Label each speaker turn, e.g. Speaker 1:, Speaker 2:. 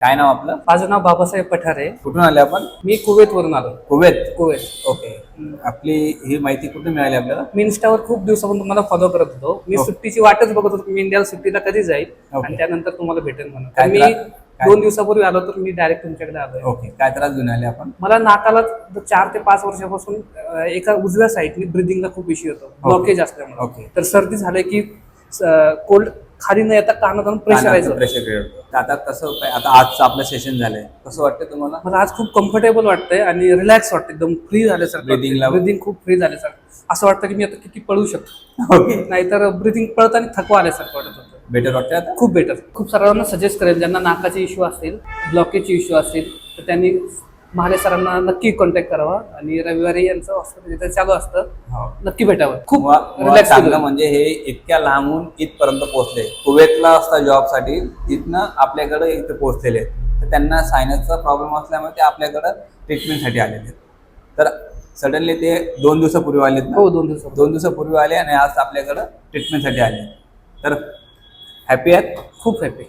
Speaker 1: काय नाव आपलं?
Speaker 2: माझं नाव बाबासाहेब पठारे.
Speaker 1: कुठून आले आपण?
Speaker 2: मी कुवेतवरून आलो.
Speaker 1: कुवेत. ओके. आपली ही माहिती कुठून मिळाली आपल्याला?
Speaker 2: मी इन्स्टावर खूप दिवसापासून तुम्हाला फॉलो करत होतो. मी सुट्टीची वाटच बघत होतो, मी इंडियाला सुट्टीला कधी जाईल आणि त्यानंतर तुम्हाला भेटेल म्हणून. तर मी 2 दिवसापूर्वी आलो, तर मी डायरेक्ट तुमच्याकडे आलोय.
Speaker 1: ओके. काय त्रास घेऊन आले आपण?
Speaker 2: मला नाकाला 4 ते 5 वर्षापासून एका उजव्या साईडनी ब्रिदिंगला खूप इश्यू होतो, ब्लॉकेज असल्यामुळे.
Speaker 1: ओके.
Speaker 2: तर सर्दी झाले की कोल्ड खाली न येता कानात प्रेशर यायचं.
Speaker 1: Pressure create. आता कसं काय, आता आजचं आपलं सेशन झालंय, कसं वाटतं तुम्हाला?
Speaker 2: मला आज खूप कम्फर्टेबल वाटतंय आणि रिलॅक्स वाटतं, एकदम फ्री झाल्यासारखं. ब्रिदिंग खूप फ्री झाल्यासारखं असं वाटतं की मी आता किती पळू शकतो.
Speaker 1: ओके.
Speaker 2: नाहीतर ब्रिदिंग पळताना थकवा आल्यासारखं वाटत होतं.
Speaker 1: बेटर वाटतंय आता?
Speaker 2: खूप बेटर. खूप सर्वांना सजेस्ट करेल, ज्यांना नाकाचे इश्यू असतील, ब्लॉकेजचे इश्यू असतील, तर त्यांनी महाले सरांना नक्की कॉन्टॅक्ट करावा. आणि रविवारी यांचं हॉस्पिटल इथे चालू असतं, नक्की भेटावं. खूप रिलॅक्स
Speaker 1: चांगलं म्हणजे हे इतक्या लांबून इथपर्यंत पोहोचले. कुवेतला असता जॉबसाठी, तिथनं आपल्याकडे इथं पोहोचलेले आहेत. तर त्यांना सायनसचा प्रॉब्लेम असल्यामुळे ते आपल्याकडं ट्रीटमेंटसाठी आलेले आहेत. तर सडनली ते 2 दिवसापूर्वी आलेत ना?
Speaker 2: हो,
Speaker 1: 2 दिवसापूर्वी आले आणि आज आपल्याकडं ट्रीटमेंटसाठी आले. तर हॅपी आहेत?
Speaker 2: खूप हॅपी.